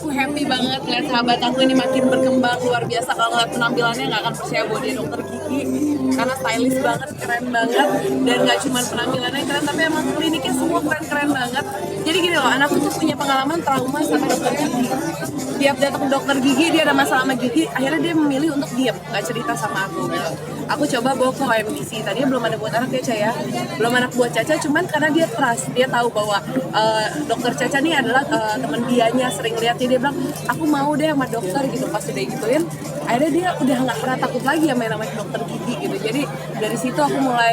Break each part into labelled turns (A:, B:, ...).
A: aku happy banget lihat sahabat aku ini makin berkembang luar biasa. Kalau ngeliat penampilannya nggak akan percaya bahwa dia dokter gigi, karena stylish banget, keren banget, dan nggak cuma penampilannya keren tapi emang kliniknya semua keren banget. Jadi gini loh, anakku tuh punya pengalaman trauma sama dokter gigi. Tiap datang ke dokter gigi dia ada masalah sama gigi, akhirnya dia memilih untuk diam, nggak cerita sama aku gitu. Aku coba bawa ke OMDC, tadinya belum ada buat anak ya Ca ya, belum anak buat Caca, cuman karena dia trust, dia tahu bahwa dokter Caca nih adalah teman dianya, sering lihat dia bilang aku mau deh sama dokter gitu. Pas udah gituin, akhirnya dia udah nggak pernah takut lagi sama yang namanya dokter gigi gitu. Jadi dari situ aku mulai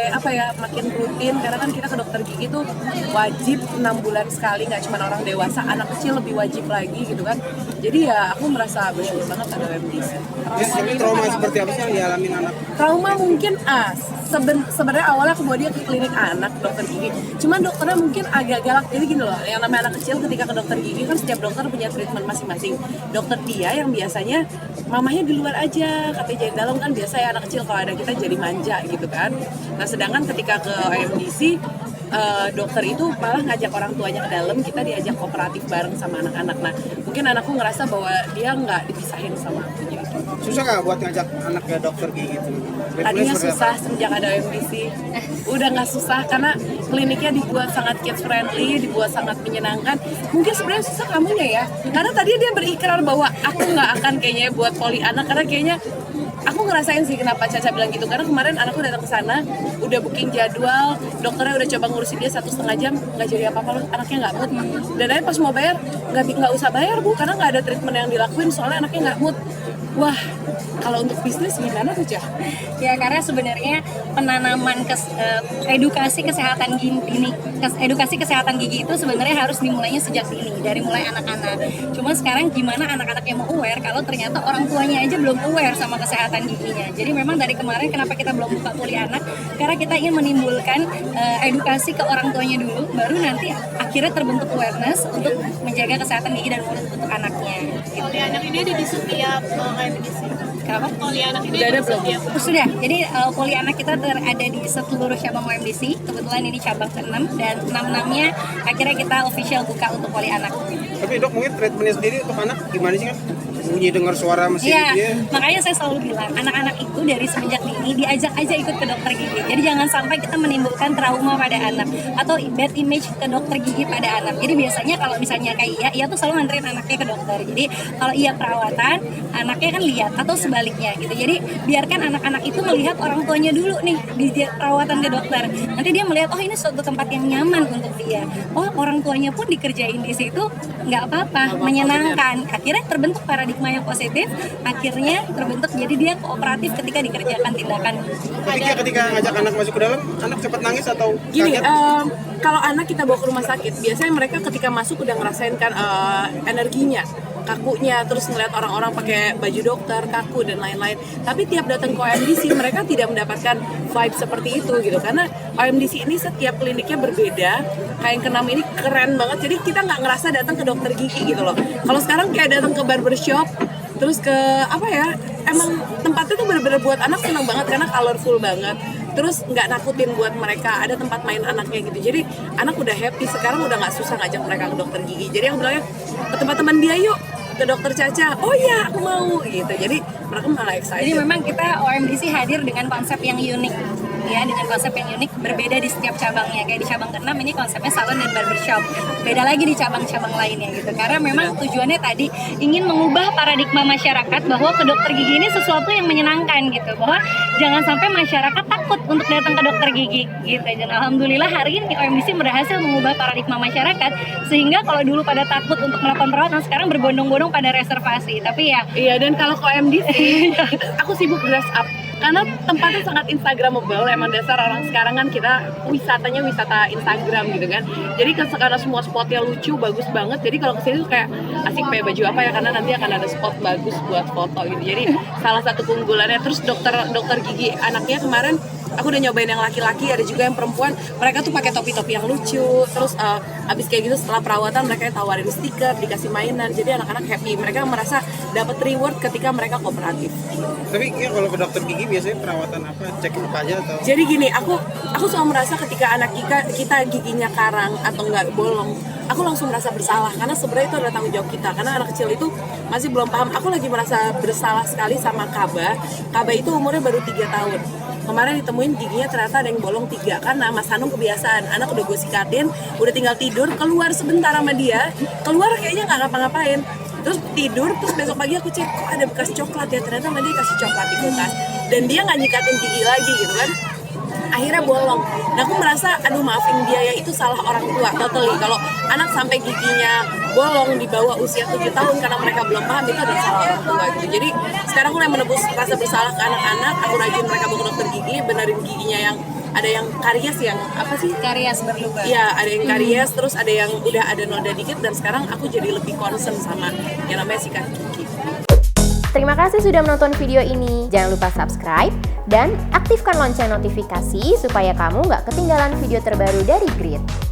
A: makin rutin, karena kan kita ke dokter gigi tuh wajib 6 bulan sekali, nggak cuma orang dewasa, anak kecil lebih wajib lagi gitu kan. Jadi ya aku merasa bersyukur banget ada OMDC.
B: Tapi trauma seperti apa sih yang dialami anak?
A: Trauma mungkin sebenarnya awalnya aku bawa dia ke klinik anak dokter gigi, cuman dokternya mungkin agak galak. Jadi gini loh, yang namanya anak kecil ketika ke dokter gigi kan setiap dokter punya treatment masing-masing. Dokter dia yang biasanya mamahnya di luar aja, katanya jadi dalam kan biasa ya anak kecil kalau ada kita jadi manja gitu kan. Nah sedangkan ketika ke OMDC dokter itu malah ngajak orang tuanya ke dalam, kita diajak kooperatif bareng sama anak-anak. Nah mungkin anakku ngerasa bahwa dia nggak dipisahin sama aku gitu.
B: Susah nggak buat ngajak anak ke dokter gigi gitu?
A: Tadinya susah semenjak ada OMDC, udah nggak susah karena kliniknya dibuat sangat kids friendly, dibuat sangat menyenangkan. Mungkin sebenarnya susah kamunya ya, karena tadi dia berikrar bahwa aku nggak akan kayaknya buat poli anak, karena kayaknya aku ngerasain sih kenapa Caca bilang gitu, karena kemarin anakku datang ke sana, udah booking jadwal, dokternya udah coba ngurusin dia 1,5 jam, nggak jadi apa-apa loh, anaknya nggak mood. Dan akhirnya pas mau bayar, nggak usah bayar Bu, karena nggak ada treatment yang dilakuin, soalnya anaknya nggak mood. Wah, kalau untuk bisnis gimana tuh Cah?
C: Ya karena sebenarnya penanaman edukasi kesehatan edukasi kesehatan gigi itu sebenarnya harus dimulainya sejak dini, dari mulai anak-anak. Cuma sekarang gimana anak-anak yang mau aware kalau ternyata orang tuanya aja belum aware sama kesehatan giginya. Jadi memang dari kemarin kenapa kita belum buka poli anak, karena kita ingin menimbulkan edukasi ke orang tuanya dulu, baru nanti akhirnya terbentuk awareness untuk menjaga kesehatan gigi dan mulut untuk anaknya.
D: Poli anak ini ada di setiap OMDC.
C: Kenapa?
D: Poli anak ini
A: Udah ada
D: di
A: belum?
D: setiap.
C: Sudah, jadi poli anak kita ada di seluruh cabang OMDC. Kebetulan ini cabang ke-6 dan 6-6-nya akhirnya kita official buka untuk poli anak.
B: Tapi dok mungkin treatmentnya sendiri untuk anak gimana sih kan? Bunyi dengar suara mesin
C: Iya,
B: dia.
C: makanya saya selalu bilang anak-anak itu dari semenjak dini diajak aja ikut ke dokter gigi. Jadi jangan sampai kita menimbulkan trauma pada anak atau bad image ke dokter gigi pada anak. Jadi biasanya kalau misalnya kayak Ia tuh selalu nganterin anaknya ke dokter. Jadi kalau Ia perawatan, anaknya kan lihat atau sebaliknya gitu. Jadi biarkan anak-anak itu melihat orang tuanya dulu nih di perawatan ke dokter. Nanti dia melihat oh ini suatu tempat yang nyaman untuk dia. Oh orang tuanya pun dikerjain di situ nggak apa-apa, menyenangkan. Akhirnya terbentuk paradigma yang positif, akhirnya terbentuk jadi dia kooperatif ketika dikerjakan tindakan.
B: Ketika ngajak anak masuk ke dalam, anak cepat nangis atau
A: Gini,
B: kaget?
A: kalau anak kita bawa ke rumah sakit, biasanya mereka ketika masuk udah ngerasain kan energinya, kakunya, terus ngeliat orang-orang pakai baju dokter, kaku dan lain-lain. Tapi tiap datang ke OMDC, mereka tidak mendapatkan vibe seperti itu gitu, karena OMDC ini setiap kliniknya berbeda. Kayak yang ke-6 ini keren banget, jadi kita nggak ngerasa datang ke dokter gigi gitu loh. Kalau sekarang kayak datang ke barbershop, terus ke emang tempatnya tuh bener-bener buat anak seneng banget karena colorful banget. Terus nggak nakutin buat mereka, ada tempat main anaknya gitu. Jadi anak udah happy, sekarang udah nggak susah ngajak mereka ke dokter gigi. Jadi aku bilangnya ke tempat teman dia yuk, ke dokter Caca. Oh iya aku mau gitu. Jadi mereka malah excited.
C: Jadi memang kita OMDC hadir dengan konsep yang unik. Ya, dengan konsep yang unik, berbeda di setiap cabangnya. Kayak di cabang ke-6 ini konsepnya salon dan barbershop. Beda lagi di cabang-cabang lainnya gitu. Karena memang tujuannya tadi ingin mengubah paradigma masyarakat bahwa ke dokter gigi ini sesuatu yang menyenangkan gitu. Bahwa jangan sampai masyarakat takut untuk datang ke dokter gigi gitu. Dan alhamdulillah hari ini OMDC berhasil mengubah paradigma masyarakat sehingga kalau dulu pada takut untuk melakukan perawatan, sekarang berbondong-bondong pada reservasi. Tapi ya
A: iya, dan kalau ke OMDC aku sibuk dress up karena tempatnya sangat instagramable. Emang dasar orang sekarang kan kita wisatanya wisata Instagram gitu kan. Jadi karena semua spotnya lucu, bagus banget. Jadi kalau kesini tuh kayak asik pakai baju apa ya, karena nanti akan ada spot bagus buat foto gitu. Jadi salah satu keunggulannya. Terus dokter gigi anaknya kemarin aku udah nyobain yang laki-laki, ada juga yang perempuan. Mereka tuh pakai topi-topi yang lucu. Terus abis kayak gitu setelah perawatan mereka tawarin stiker, dikasih mainan. Jadi anak-anak happy. Mereka merasa dapat reward ketika mereka kooperatif.
B: Tapi ya kalau ke dokter gigi biasanya perawatan apa? Cek apa aja atau?
A: Jadi gini, aku selalu merasa ketika anak kita giginya karang atau nggak bolong, aku langsung merasa bersalah karena sebenarnya itu adalah tanggung jawab kita, karena anak kecil itu masih belum paham. Aku lagi merasa bersalah sekali sama Kaba. Kaba itu umurnya baru 3 tahun. Kemarin ditemuin giginya ternyata ada yang bolong 3 karena Mas Hanung kebiasaan, anak udah gue sikatin, udah tinggal tidur, keluar sebentar sama dia, keluar kayaknya nggak ngapa-ngapain, terus tidur, terus besok pagi aku cek kok ada bekas coklat ya, ternyata sama dia kasih coklat di kulkas dan dia nggak nyikatin gigi lagi gitu kan, akhirnya bolong. Nah aku merasa aduh maafin dia ya, itu salah orang tua totally. Kalau anak sampai giginya bolong di bawah usia 7 tahun karena mereka belum paham, itu adalah salah orang tua gitu. Jadi sekarang aku mulai menebus rasa bersalah ke anak-anak, aku rajin mereka bawa ke dokter gigi, benerin giginya yang ada yang karies, yang apa sih?
C: Karies berlubang.
A: Iya, ada yang karies, terus ada yang udah ada noda dikit, dan sekarang aku jadi lebih concern sama yang namanya sikat gigi.
E: Terima kasih sudah menonton video ini. Jangan lupa subscribe dan aktifkan lonceng notifikasi supaya kamu nggak ketinggalan video terbaru dari Grit.